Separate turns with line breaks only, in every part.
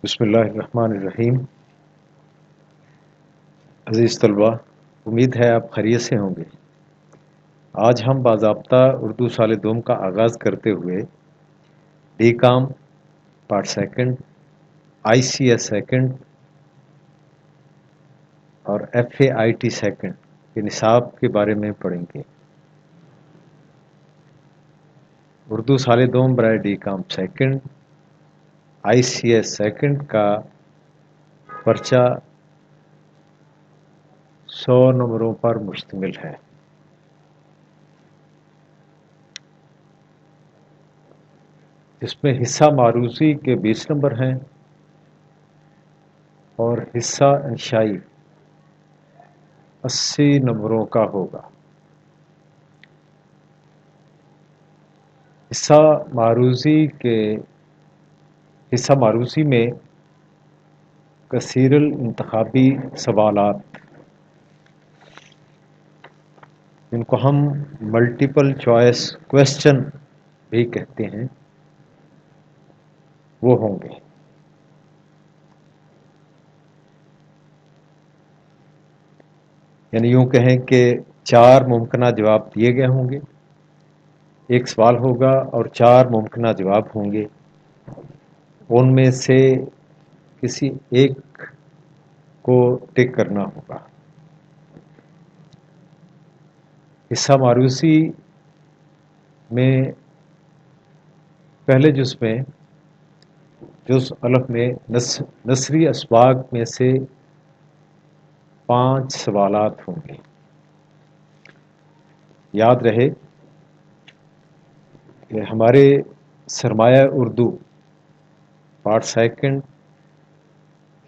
بسم اللہ الرحمن الرحیم۔ عزیز طلبہ، امید ہے آپ خیریت سے ہوں گے۔ آج ہم باضابطہ اردو سال دوم کا آغاز کرتے ہوئے D com part second, I C S second اور F A I T second کے نصاب کے بارے میں پڑھیں گے۔ اردو سال دوم برائے D com second, I C S second کا پرچہ 100 نمبروں پر مشتمل ہے۔ اس میں حصہ معروضی کے 20 نمبر ہیں اور حصہ انشائی 80 نمبروں کا ہوگا۔ حصہ معروضی میں کثیر الانتخابی سوالات، جن کو ہم ملٹیپل چوائس کویسچن بھی کہتے ہیں، وہ ہوں گے۔ یعنی یوں کہیں کہ 4 ممکنہ جواب دیے گئے ہوں گے، ایک سوال ہوگا اور 4 ممکنہ جواب ہوں گے، ان میں سے کسی ایک کو ٹک کرنا ہوگا۔ حصہ معروضی میں پہلے جز الف میں نثری اسباق میں سے 5 سوالات ہوں گے۔ یاد رہے کہ ہمارے سرمایہ اردو پارٹ سیکنڈ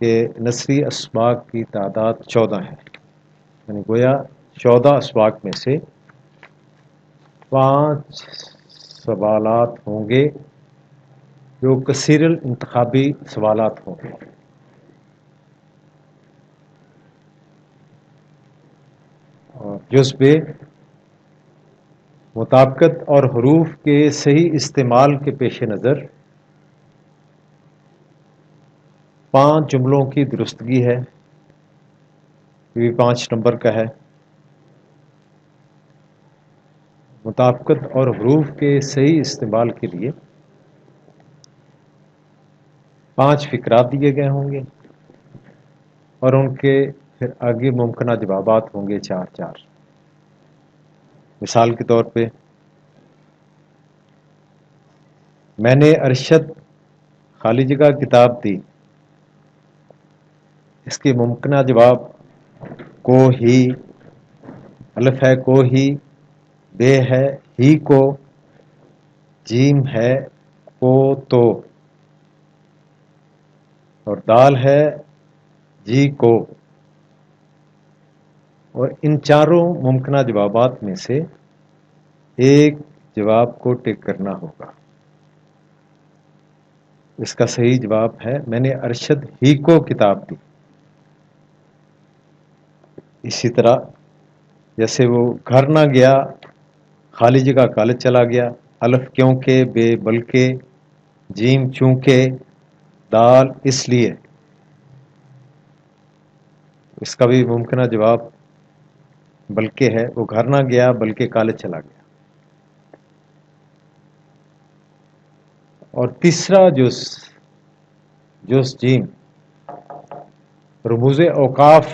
کے نثری اسباق کی تعداد 14 ہے، یعنی گویا 14 اسباق میں سے 5 سوالات ہوں گے جو کثیر الانتخابی سوالات ہوں گے۔ اور جز بے مطابقت اور حروف کے صحیح استعمال کے پیش نظر 5 جملوں کی درستگی ہے، یہ بھی 5 نمبر کا ہے۔ مطابقت اور حروف کے صحیح استعمال کے لیے 5 فقرات دیے گئے ہوں گے اور ان کے پھر آگے ممکنہ جوابات ہوں گے 4۔ مثال کے طور پہ، میں نے ارشد خالی جگہ کتاب دی، اس کے ممکنہ جواب کو ہی، الف ہے کو ہی، بے ہے ہی کو، جیم ہے کو تو، اور دال ہے جی کو۔ اور ان 4 ممکنہ جوابات میں سے ایک جواب کو ٹک کرنا ہوگا۔ اس کا صحیح جواب ہے میں نے ارشد ہی کو کتاب دی۔ اسی طرح جیسے وہ گھر نہ گیا، خالی جگہ کالج چلا گیا، الف کیونکہ، بے بلکہ، جیم چونکہ، دال اس لیے، اس کا بھی ممکنہ جواب بلکہ ہے، وہ گھر نہ گیا بلکہ کالج چلا گیا۔ اور تیسرا جز جیم رموز اوقاف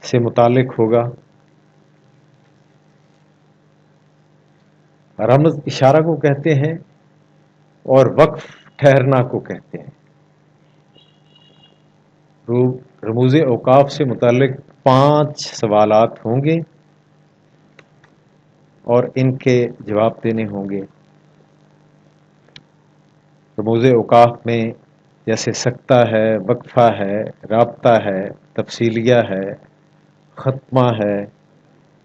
سے متعلق ہوگا۔ رمز اشارہ کو کہتے ہیں اور وقف ٹھہرنا کو کہتے ہیں۔ رموز اوقاف سے متعلق 5 سوالات ہوں گے اور ان کے جواب دینے ہوں گے۔ رموز اوقاف میں جیسے سکتہ ہے، وقفہ ہے، رابطہ ہے، تفصیلیہ ہے، ختمہ ہے،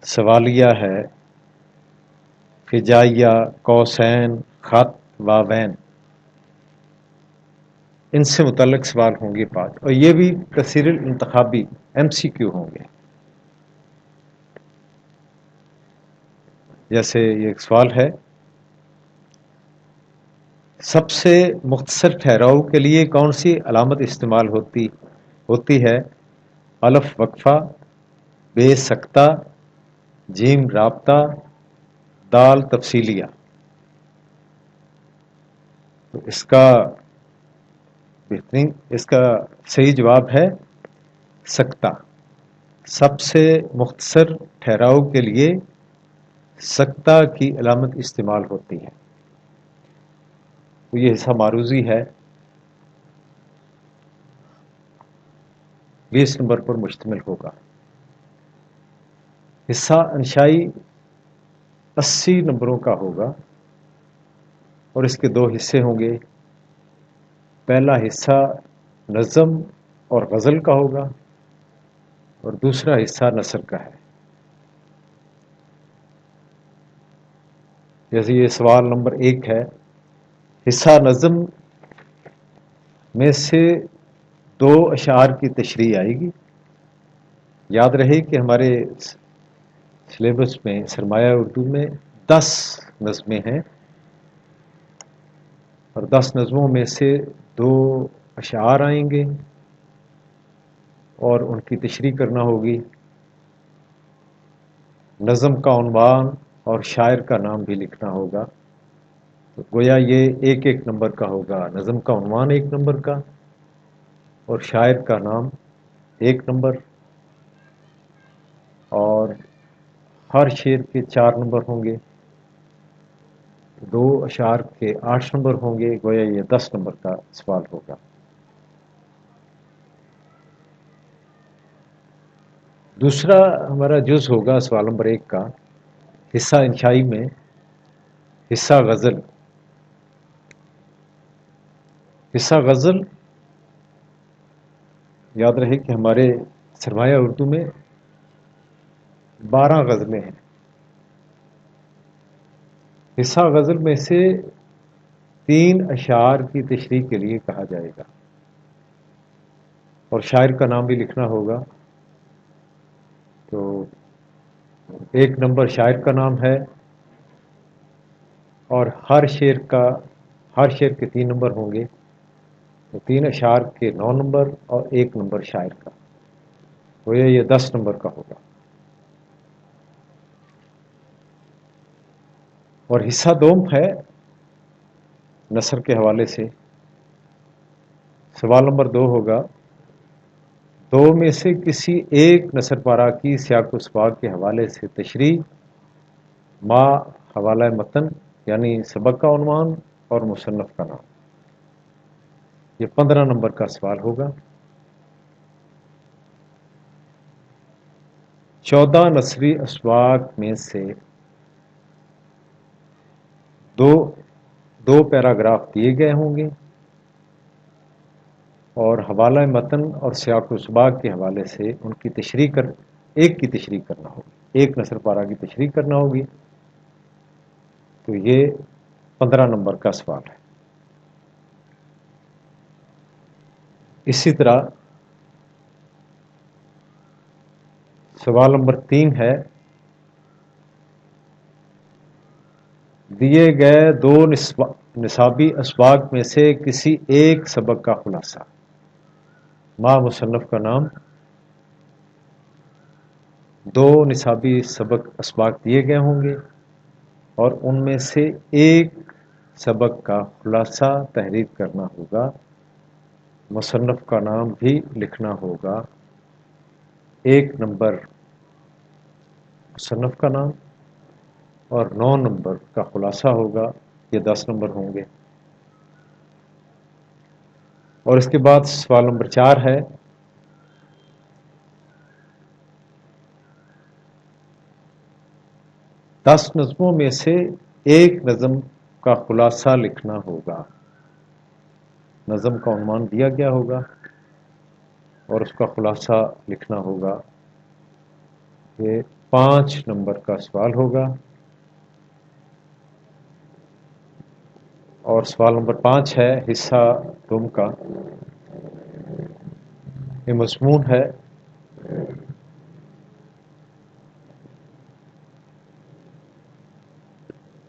سوالیہ ہے، فجائیہ، قوسین، خط، واوین، ان سے متعلق سوال ہوں گے 5، اور یہ بھی کثیر الانتخابی MCQ ہوں گے۔ جیسے یہ ایک سوال ہے، سب سے مختصر ٹھہراؤ کے لیے کون سی علامت استعمال ہوتی ہے؟ الف وقفہ، بے سکتہ، جیم رابطہ، دال تفصیلیہ۔ تو اس کا صحیح جواب ہے سکتہ۔ سب سے مختصر ٹھہراؤ کے لیے سکتہ کی علامت استعمال ہوتی ہے۔ تو یہ حصہ معروضی ہے، 20 نمبر پر مشتمل ہوگا۔ حصہ انشائی 80 نمبروں کا ہوگا اور اس کے 2 حصے ہوں گے۔ پہلا حصہ نظم اور غزل کا ہوگا اور دوسرا حصہ نثر کا ہے۔ جیسے یہ سوال نمبر 1 ہے، حصہ نظم میں سے 2 اشعار کی تشریح آئے گی۔ یاد رہے کہ ہمارے سلیبس میں سرمایہ اردو میں 10 نظمیں ہیں اور 10 نظموں میں سے 2 اشعار آئیں گے اور ان کی تشریح کرنا ہوگی۔ نظم کا عنوان اور شاعر کا نام بھی لکھنا ہوگا۔ تو گویا یہ 1 نمبر کا ہوگا، نظم کا عنوان 1 نمبر کا اور شاعر کا نام 1 نمبر، اور ہر شعر کے 4 نمبر ہوں گے، 2 اشعار کے 8 نمبر ہوں گے، گویا یہ 10 نمبر کا سوال ہوگا۔ دوسرا ہمارا جز ہوگا سوال نمبر 1 کا، حصہ انشائی میں حصہ غزل۔ حصہ غزل یاد رہے کہ ہمارے سرمایہ اردو میں 12 غزلیں ہیں۔ حصہ غزل میں سے 3 اشعار کی تشریح کے لیے کہا جائے گا اور شاعر کا نام بھی لکھنا ہوگا۔ تو 1 نمبر شاعر کا نام ہے اور ہر شعر کے 3 نمبر ہوں گے، تو 3 اشعار کے 9 نمبر اور 1 نمبر شاعر کا، تو یہ 10 نمبر کا ہوگا۔ اور حصہ دوم ہے نثر کے حوالے سے، سوال نمبر 2 ہوگا، 2 میں سے کسی ایک نثر پارہ کی سیاق و سباق کے حوالے سے تشریح ما حوالہ متن، یعنی سبق کا عنوان اور مصنف کا نام۔ یہ 15 نمبر کا سوال ہوگا۔ 14 نثری اسباق میں سے دو پیراگراف دیے گئے ہوں گے اور حوالہ متن اور سیاق و سباق کے حوالے سے ان کی ایک کی تشریح کرنا ہوگی، ایک نثر پارہ کی تشریح کرنا ہوگی۔ تو یہ 15 نمبر کا سوال ہے۔ اسی طرح سوال نمبر 3 ہے، دیے گئے 2 نصابی اسباق میں سے کسی ایک سبق کا خلاصہ۔ ما مصنف کا نام۔ 2 نصابی اسباق دیے گئے ہوں گے اور ان میں سے ایک سبق کا خلاصہ تحریر کرنا ہوگا، مصنف کا نام بھی لکھنا ہوگا، 1 نمبر مصنف کا نام اور 9 نمبر کا خلاصہ ہوگا، یہ 10 نمبر ہوں گے۔ اور اس کے بعد سوال نمبر 4 ہے، دس نظموں میں سے ایک نظم کا خلاصہ لکھنا ہوگا۔ نظم کا عنوان دیا گیا ہوگا اور اس کا خلاصہ لکھنا ہوگا، یہ 5 نمبر کا سوال ہوگا۔ اور سوال نمبر 5 ہے حصہ دوم کا، یہ مضمون ہے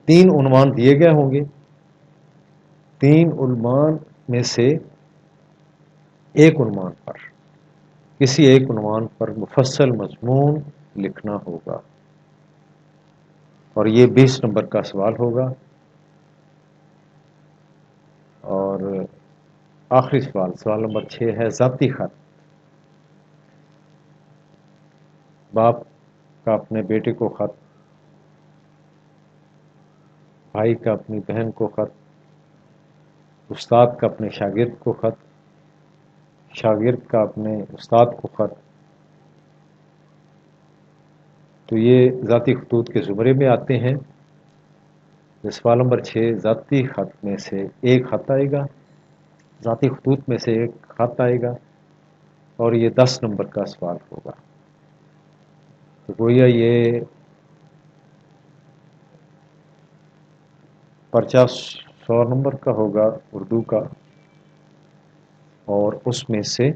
تین عنوان دیے گئے ہوں گے 3 عنوان میں سے ایک عنوان پر، کسی ایک عنوان پر مفصل مضمون لکھنا ہوگا، اور یہ 20 نمبر کا سوال ہوگا۔ اور آخری سوال نمبر 6 ہے ذاتی خط۔ باپ کا اپنے بیٹے کو خط، بھائی کا اپنی بہن کو خط، استاد کا اپنے شاگرد کو خط، شاگرد کا اپنے استاد کو خط۔ تو یہ ذاتی خطوط کے زمرے میں آتے ہیں۔ سوال نمبر 6 ذاتی خط میں سے ایک خط آئے گا، ذاتی خطوط میں سے ایک خط آئے گا، اور یہ 10 نمبر کا سوال ہوگا۔ تو گویا یہ پرچہ 100 نمبر کا ہوگا اردو کا، اور اس میں سے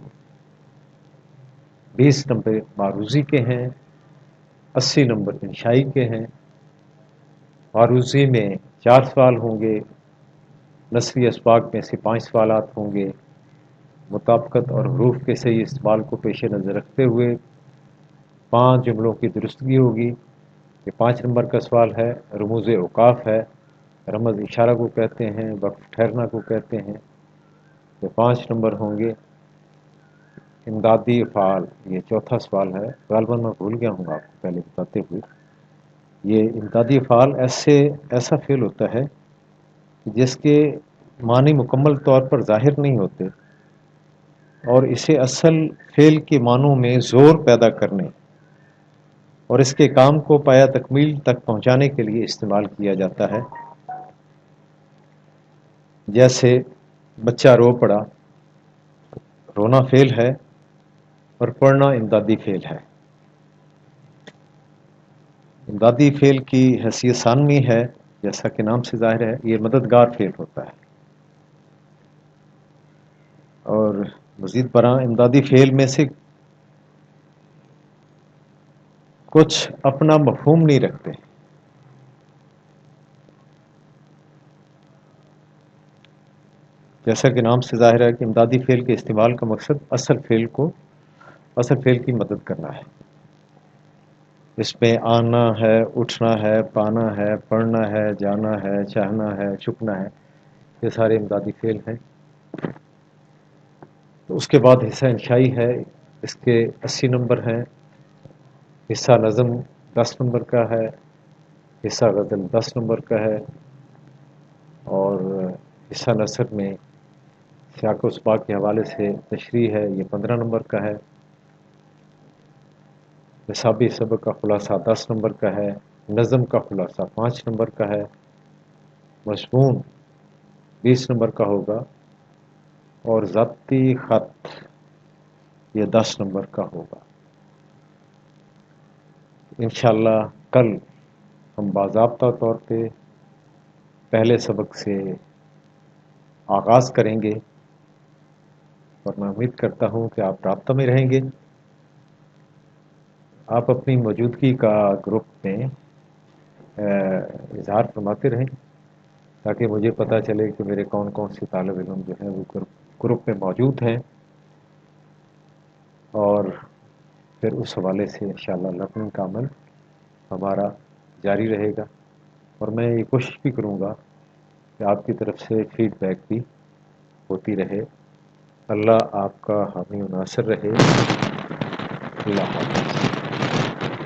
20 نمبر معروضی کے ہیں، 80 نمبر انشائی کے ہیں۔ معروضی میں 4 سوال ہوں گے، نثری اسباق میں سے 5 سوالات ہوں گے، مطابقت اور حروف کے صحیح استعمال کو پیش نظر رکھتے ہوئے 5 جملوں کی درستگی ہوگی۔ یہ 5 نمبر کا سوال ہے۔ رموز اوقاف ہے، رمز اشارہ کو کہتے ہیں، وقف ٹھہرنا کو کہتے ہیں۔ یہ 5 نمبر ہوں گے۔ امدادی افعال، یہ چوتھا سوال ہے، غالباً میں بھول گیا ہوں آپ کو پہلے بتاتے ہوئے۔ یہ امدادی افعال ایسا فعل ہوتا ہے جس کے معنی مکمل طور پر ظاہر نہیں ہوتے، اور اسے اصل فعل کے معنوں میں زور پیدا کرنے اور اس کے کام کو پایا تکمیل تک پہنچانے کے لیے استعمال کیا جاتا ہے۔ جیسے بچہ رو پڑا، رونا فعل ہے اور پڑھنا امدادی فعل ہے۔ امدادی فعل کی حیثیت ثانوی ہے، جیسا کہ نام سے ظاہر ہے، یہ مددگار فعل ہوتا ہے۔ اور مزید برآں امدادی فعل میں سے کچھ اپنا مفہوم نہیں رکھتے، جیسا کہ نام سے ظاہر ہے کہ امدادی فعل کے استعمال کا مقصد اصل فعل کی مدد کرنا ہے۔ اس میں آنا ہے، اٹھنا ہے، پانا ہے، پڑھنا ہے، جانا ہے، چاہنا ہے، چھپنا ہے، یہ سارے امدادی فعل ہیں۔ تو اس کے بعد حصہ انشائی ہے، اس کے 80 نمبر ہیں۔ حصہ نظم 10 نمبر کا ہے، حصہ غزل 10 نمبر کا ہے، اور حصہ نثر میں سیاق و سباق کے حوالے سے تشریح ہے، یہ 15 نمبر کا ہے۔ نصابی سبق کا خلاصہ 10 نمبر کا ہے، نظم کا خلاصہ 5 نمبر کا ہے، مضمون 20 نمبر کا ہوگا، اور ذاتی خط یہ 10 نمبر کا ہوگا۔ انشاءاللہ کل ہم باضابطہ طور پہ پہلے سبق سے آغاز کریں گے، اور میں امید کرتا ہوں کہ آپ رابطہ میں رہیں گے۔ آپ اپنی موجودگی کا گروپ میں اظہار فرماتے رہیں، تاکہ مجھے پتہ چلے کہ میرے کون کون سے طالب علم جو ہیں وہ گروپ میں موجود ہیں، اور پھر اس حوالے سے انشاءاللہ لرننگ کا عمل ہمارا جاری رہے گا۔ اور میں یہ کوشش بھی کروں گا کہ آپ کی طرف سے فیڈ بیک بھی ہوتی رہے۔ اللہ آپ کا حامی و ناصر رہے۔ اللہ حافظ۔